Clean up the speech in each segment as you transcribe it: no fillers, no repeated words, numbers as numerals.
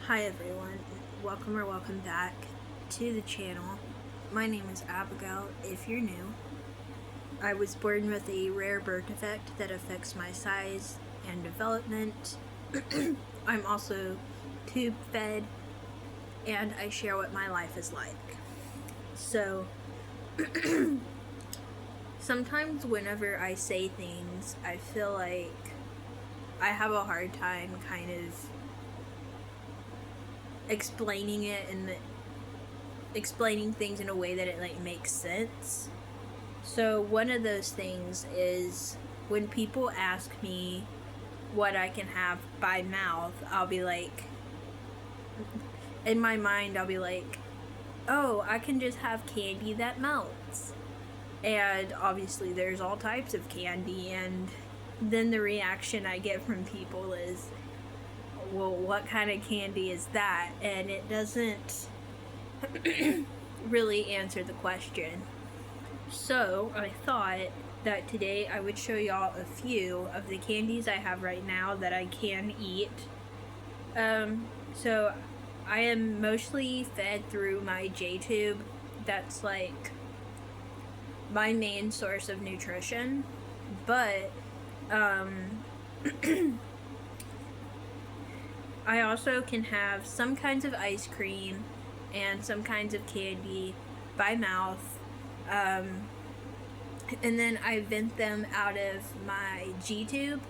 Hi everyone, welcome back to the channel. My name is Abigail. If you're new, I was born with a rare birth defect that affects my size and development. I'm also tube fed, and I share what my life is like. So, sometimes whenever I say things, I feel like I have a hard time kind of explaining it and explaining things in a way that it makes sense. So one of those things is when people ask me what I can have by mouth, I'll be like, in my mind I'll be like, oh, I can just have candy that melts. And obviously there's all types of candy, and then the reaction I get from people is, well, what kind of candy is that? And it doesn't really answer the question. So I thought that today I would show y'all a few of the candies I have right now that I can eat. So I am mostly fed through my J-tube. That's like my main source of nutrition. But I also can have some kinds of ice cream and some kinds of candy by mouth. And then I vent them out of my G-tube.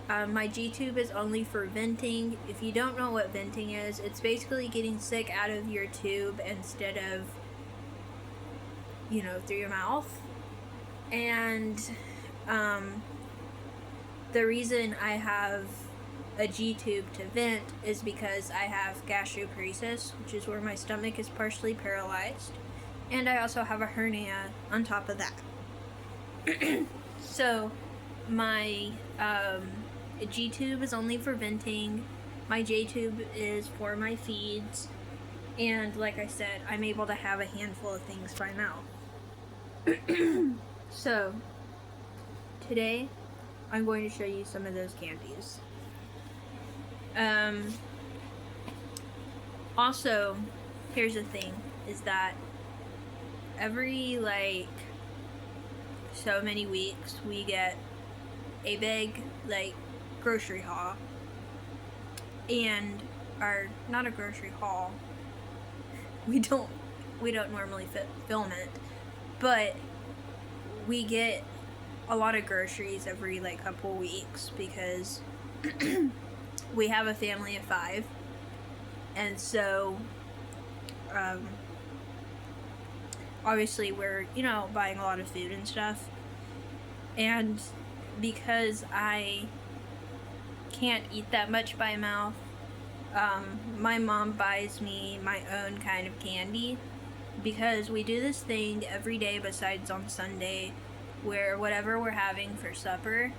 My G-tube is only for venting. If you don't know what venting is, it's basically getting sick out of your tube instead of, through your mouth. And the reason I have a G-tube to vent is because I have gastroparesis, which is where my stomach is partially paralyzed, and I also have a hernia on top of that. So my G-tube is only for venting, my J-tube is for my feeds, and like I said, I'm able to have a handful of things by mouth. So today I'm going to show you some of those candies. Also, here's the thing, is that every so many weeks we get a big grocery haul, and not a grocery haul, we don't normally film it, but we get a lot of groceries every couple weeks because we have a family of 5, and so obviously we're buying a lot of food and stuff, and because I can't eat that much by mouth, my mom buys me my own kind of candy, because we do this thing every day besides on Sunday where whatever we're having for supper,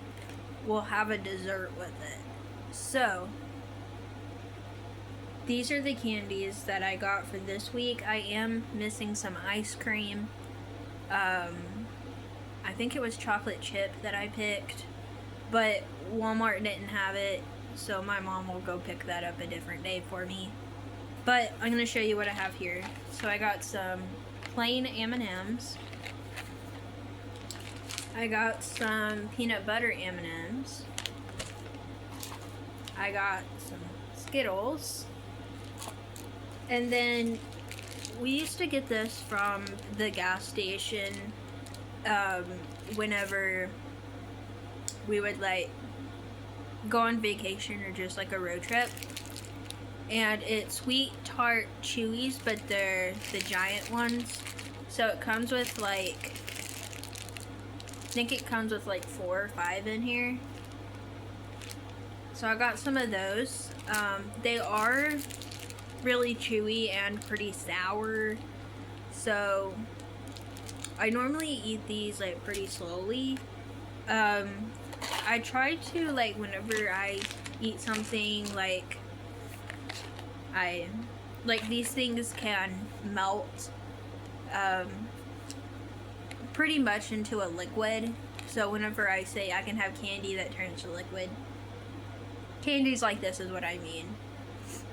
we'll have a dessert with it. So these are the candies that I got for this week. I am missing some ice cream. I think it was chocolate chip that I picked, but Walmart didn't have it, so my mom will go pick that up a different day for me. But I'm going to show you what I have here. So I got some plain M&Ms. I got some peanut butter M&Ms. I got some Skittles. And then we used to get this from the gas station whenever we would go on vacation or just a road trip. And it's sweet, tart chewies, but they're the giant ones. So it comes with I think it comes with 4 or 5 in here. So I got some of those. They are really chewy and pretty sour, so I normally eat these pretty slowly. I try to whenever I eat something these things can melt pretty much into a liquid. So whenever I say I can have candy that turns to liquid, candies like this is what I mean.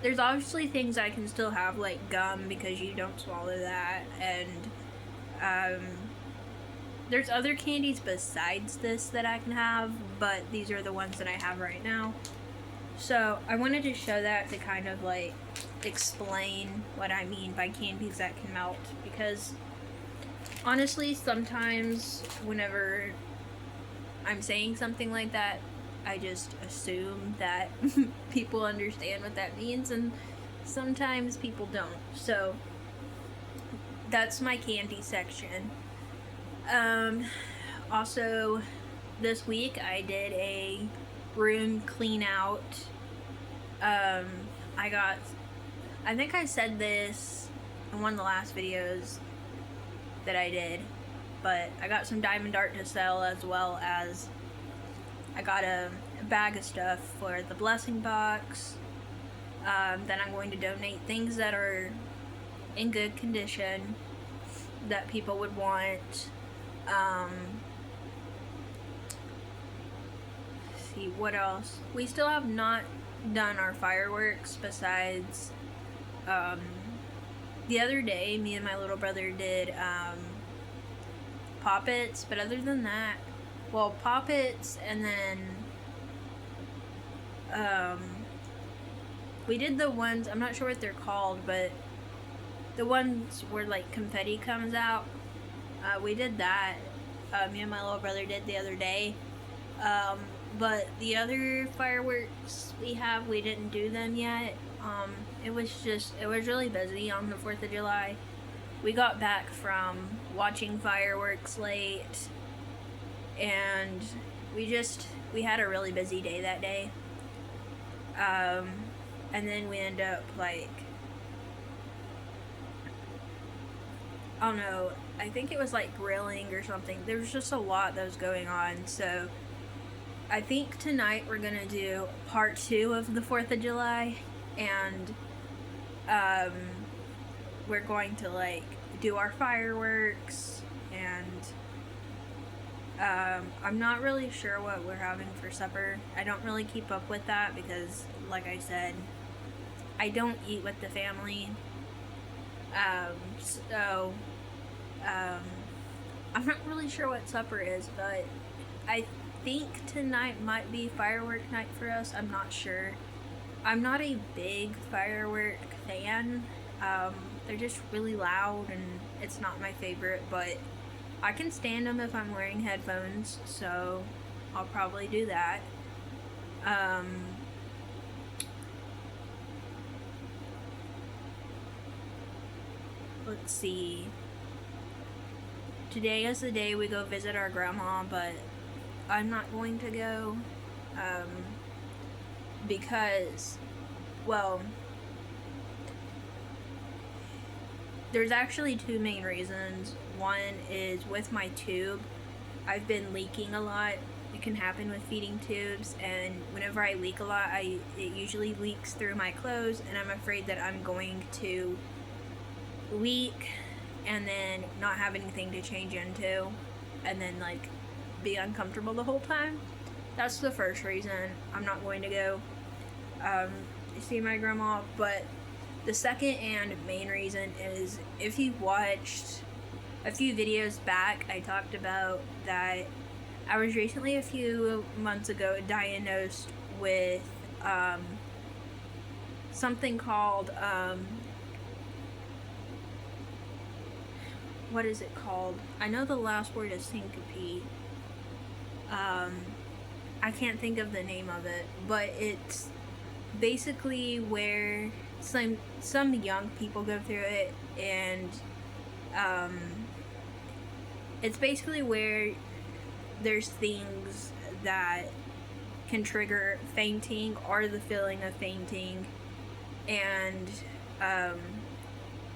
there's obviously things I can still have, like gum, because you don't swallow that, and there's other candies besides this that I can have, but these are the ones that I have right now. So I wanted to show that to kind of like explain what I mean by candies that can melt, because honestly, sometimes whenever I'm saying something like that, I just assume that people understand what that means, and sometimes people don't. So that's my candy section. Also, this week I did a room clean out. I think I said this in one of the last videos that I did, but I got some diamond art to sell, as well as I got a bag of stuff for the blessing box. Then I'm going to donate things that are in good condition that people would want. See, what else? We still have not done our fireworks, besides the other day me and my little brother did poppets, but other than that, well, poppets, and then we did the ones, I'm not sure what they're called, but the ones where like confetti comes out, we did that. Me and my little brother did the other day. But the other fireworks we didn't do them yet. It was really busy on the 4th of July. We got back from watching fireworks late, and we had a really busy day that day. And then we end up like, I don't know, I think it was like grilling or something. There was just a lot that was going on, so I think tonight we're gonna do part 2 of the 4th of July, and we're going to like do our fireworks, and I'm not really sure what we're having for supper. I don't really keep up with that because, like I said, I don't eat with the family. I'm not really sure what supper is, but I think tonight might be firework night for us. I'm not sure. I'm not a big firework fan. They're just really loud, and it's not my favorite, but I can stand them if I'm wearing headphones, so I'll probably do that. Let's see. Today is the day we go visit our grandma, but I'm not going to go, because, well, there's actually 2 main reasons. One is with my tube, I've been leaking a lot. It can happen with feeding tubes, and whenever I leak a lot, it usually leaks through my clothes, and I'm afraid that I'm going to leak and then not have anything to change into, and then like be uncomfortable the whole time. That's the first reason I'm not going to go see my grandma. But the second and main reason is, if you watched a few videos back, I talked about that I was recently, a few months ago, diagnosed with something called what is it called? I know the last word is syncope. I can't think of the name of it, but it's basically where some young people go through it, and it's basically where there's things that can trigger fainting or the feeling of fainting, and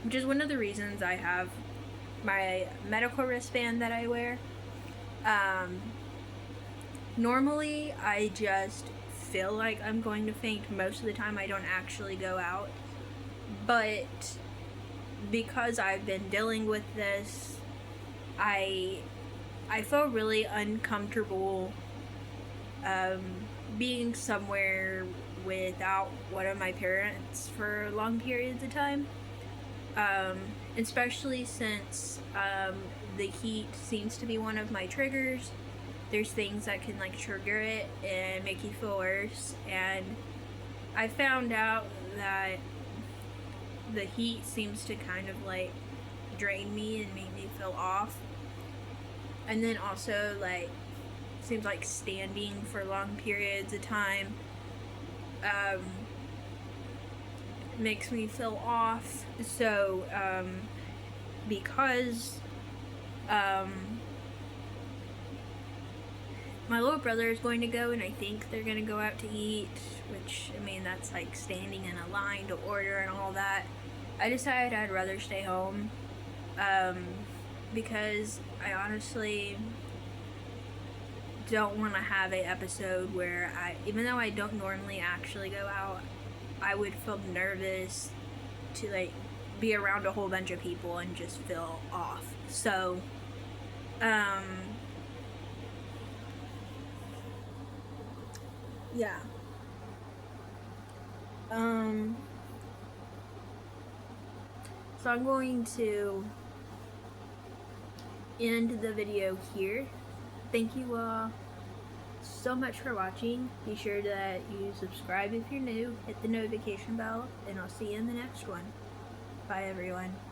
which is one of the reasons I have my medical wristband that I wear. Normally I just feel like I'm going to faint. Most of the time I don't actually go out, but because I've been dealing with this, I feel really uncomfortable being somewhere without one of my parents for long periods of time. Especially since the heat seems to be one of my triggers. There's things that can like trigger it and make you feel worse, and I found out that the heat seems to kind of like drain me and make me feel off. And then also like seems like standing for long periods of time makes me feel off. So because my little brother is going to go, and I think they're going to go out to eat, which, I mean, that's like standing in a line to order and all that. I decided I'd rather stay home, because I honestly don't want to have an episode where even though I don't normally actually go out, I would feel nervous to like be around a whole bunch of people and just feel off. So, yeah. So I'm going to end the video here. Thank you all so much for watching. Be sure that you subscribe if you're new, hit the notification bell, and I'll see you in the next one. Bye everyone.